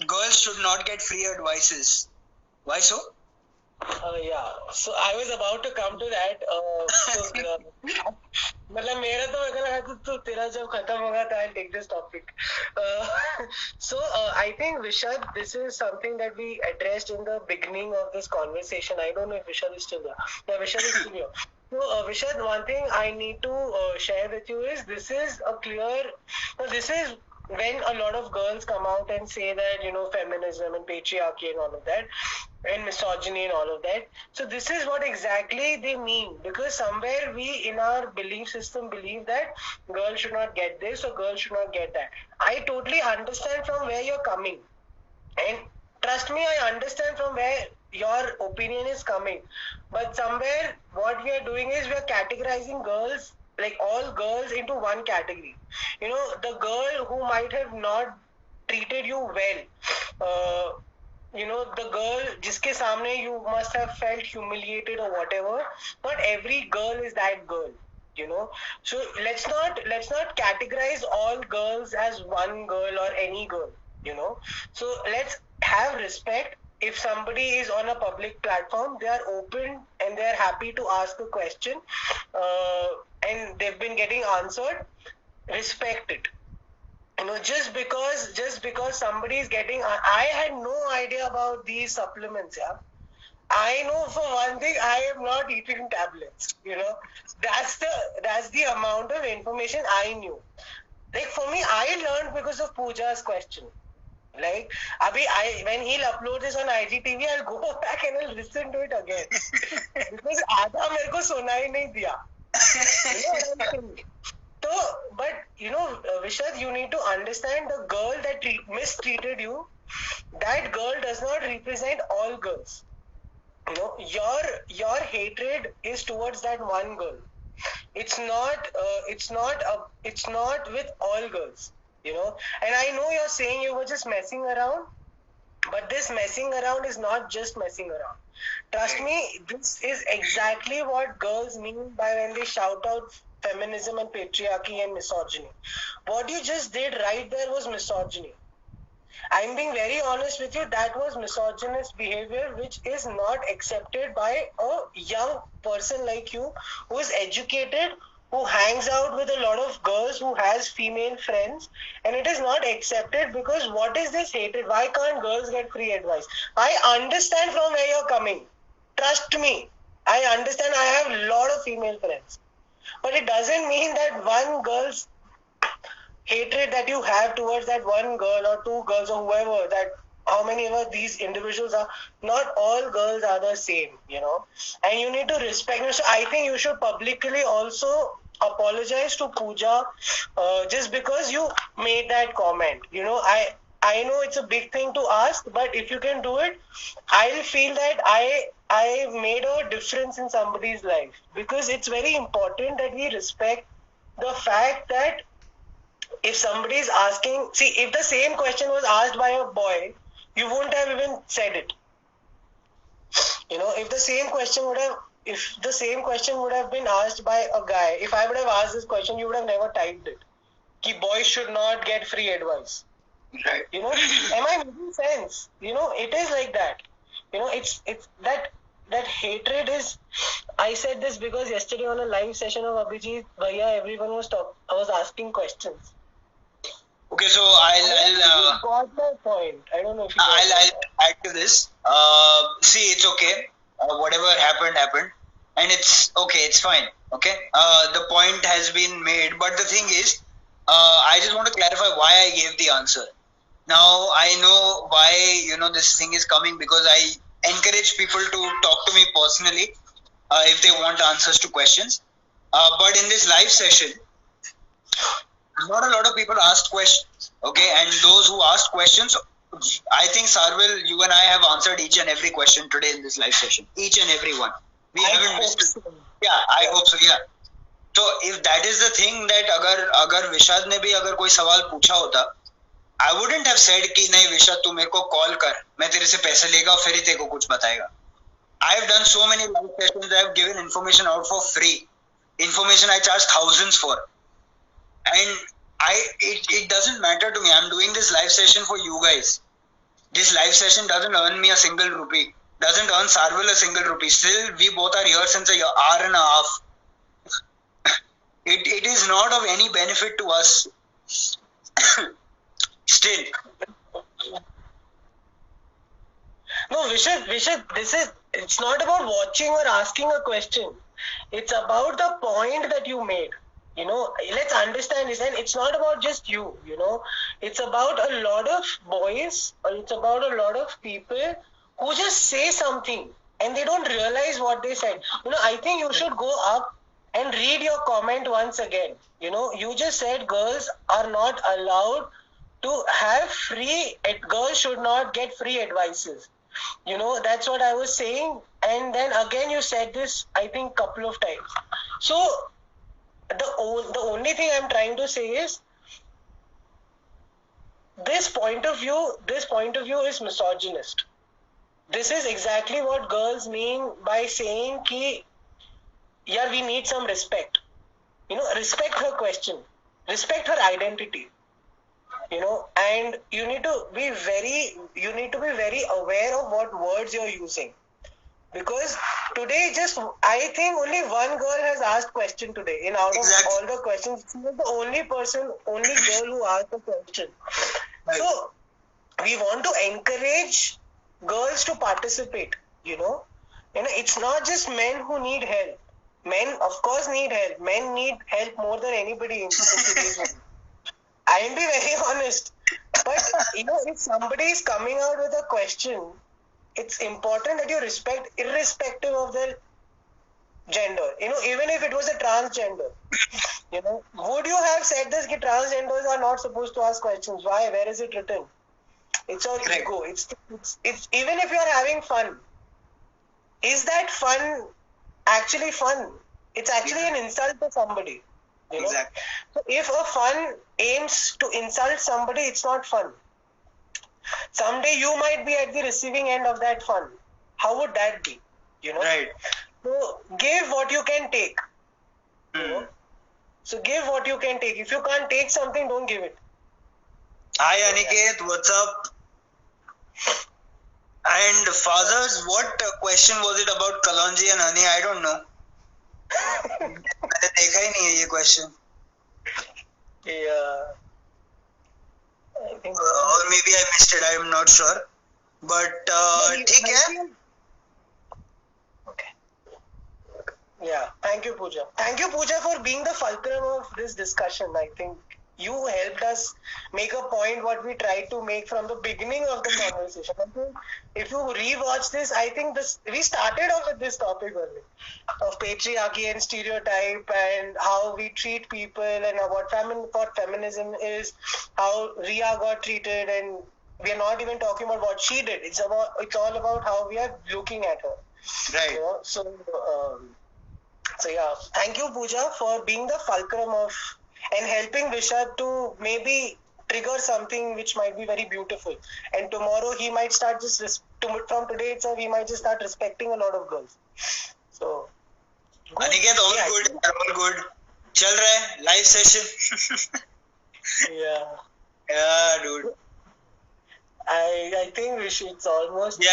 girls should not get free advices. Why so? Yeah, so I was about to come to that. मतलब मेरा तो मेरे को लगा तो तेरा जब खत्म होगा तो I'll take this topic. So I think Vishad, this is something that we addressed in the beginning of this conversation. I don't know if Vishad is still there. Yeah, Vishad is still here. So Vishad, one thing I need to share with you is this is a clear. This is when a lot of girls come out and say that feminism and patriarchy and all of that and misogyny and all of that. So this is what exactly they mean, because somewhere we in our belief system believe that girls should not get this or girls should not get that. I totally understand from where you're coming, and trust me, I understand from where your opinion is coming, but somewhere what we are doing is we are categorizing girls, like all girls, into one category. The girl who might have not treated you well, the girl jiske samne you must have felt humiliated or whatever. Not every girl is that girl. So let's not categorize all girls as one girl or any girl. So let's have respect. If somebody is on a public platform, they are open and they are happy to ask a question, and they've been getting answered. Respect it. Just because somebody is getting, I had no idea about these supplements. Yeah, I know for one thing, I am not eating tablets. That's the amount of information I knew. Like for me, I learned because of Pooja's question. Like, when he'll upload this on IGTV, I'll go back and I'll listen to it again. Because आधा मेरे को सुना ही नहीं दिया. what I'm saying? So, but Vishad, you need to understand, the girl that mistreated you, that girl does not represent all girls. Your hatred is towards that one girl. It's not with all girls. And I know you're saying you were just messing around, but this messing around is not just messing around. Trust me, this is exactly what girls mean by when they shout out feminism and patriarchy and misogyny. What you just did right there was misogyny. I'm being very honest with you, that was misogynist behavior, which is not accepted by a young person like you, who is educated, who hangs out with a lot of girls, who has female friends, and it is not accepted. Because what is this hatred? Why can't girls get free advice? I understand from where you're coming. Trust me, I understand. I have a lot of female friends. But it doesn't mean that one girl's hatred that you have towards that one girl or two girls or whoever, that how many ever these individuals are, not all girls are the same, and you need to respect them. So I think you should publicly also apologize to Pooja, just because you made that comment. I know it's a big thing to ask, but if you can do it, I'll feel that I made a difference in somebody's life, because it's very important that we respect the fact that if somebody is asking, see, if the same question was asked by a boy, you wouldn't have even said it. If the same question would have been asked by a guy, if I would have asked this question, you would have never typed it. Ki boys should not get free advice. Right. Am I making sense? It is like that. It's that hatred is. I said this because yesterday on a live session of Abhijit Bhaiya, everyone was asking questions. Okay, so I'll got my point. I don't know if you I'll add to this. See, it's okay. Whatever happened, and it's okay. It's fine. Okay. The point has been made, but the thing is, I just want to clarify why I gave the answer. Now I know why this thing is coming, because I encourage people to talk to me personally if they want answers to questions. But in this live session, not a lot of people asked questions, okay? And those who asked questions, I think Sarvil, you and I have answered each and every question today in this live session. Each and every one. We haven't missed it. Yeah, I hope so, yeah. So if that is the thing, that अगर विशाद ने भी अगर कोई सवाल पूछा होता, I wouldn't have said कि नहीं विशाद तू मेरे को कॉल कर, मैं तेरे से पैसे लेगा फिर ही तेरे को कुछ बताएगा. I have done so many live sessions. I have given information out for free. Information I charge thousands for. And it doesn't matter to me. I'm doing this live session for you guys. This live session doesn't earn me a single rupee. Doesn't earn Sarvel a single rupee. Still, we both are here since an hour and a half. It is not of any benefit to us. Still. No, Vishad, it's not about watching or asking a question. It's about the point that you made. Let's understand this. And it's not about just you, It's about a lot of boys, or it's about a lot of people who just say something and they don't realize what they said. I think you should go up and read your comment once again. You just said girls are not allowed to have girls should not get free advices. That's what I was saying. And then again, you said this, I think, couple of times. So, the only thing I'm trying to say is, this point of view is misogynist. This is exactly what girls mean by saying ki, yeah, we need some respect. Respect her question, respect her identity. And you need to be very aware of what words you're using. Because today, I think only one girl has asked question today. In out of all the questions, she was the only girl who asked the question. Right. So, we want to encourage girls to participate, It's not just men who need help. Men, of course, need help. Men need help more than anybody in today's world. I'll be very honest. But, if somebody is coming out with a question, it's important that you respect irrespective of their gender. Even if it was a transgender. Would you have said this, that transgenders are not supposed to ask questions? Why? Where is it written? It's all ego. It's even if you're having fun. Is that fun actually fun? It's actually an insult to somebody. Exactly. So if a fun aims to insult somebody, it's not fun. Someday you might be at the receiving end of that fun. How would that be? Right. So give what you can take. So give what you can take. If you can't take something, don't give it. Hi Aniket, what's up? And fathers, what question was it about Kalonji and honey? I don't know. मैंने देखा ही नहीं है ये question. Yeah. I think or maybe I missed it. I am not sure. But ठीक है. Okay. Yeah. Thank you, Pooja. Thank you, Pooja, for being the fulcrum of this discussion. I think you helped us make a point what we tried to make from the beginning of the conversation. I think if you rewatch this, I think we started off with this topic only of patriarchy and stereotype and how we treat people and what feminism is, how Ria got treated, and we are not even talking about what she did. It's all about how we are looking at her. Right. So yeah, thank you, Pooja, for being the fulcrum of and helping Vishad to maybe trigger something which might be very beautiful. And tomorrow he might start from today itself, he might just start respecting a lot of girls. So, good. Aniket, all good. Chal raha hai, live session. Yeah. Yeah, dude. I think it's almost... Yeah.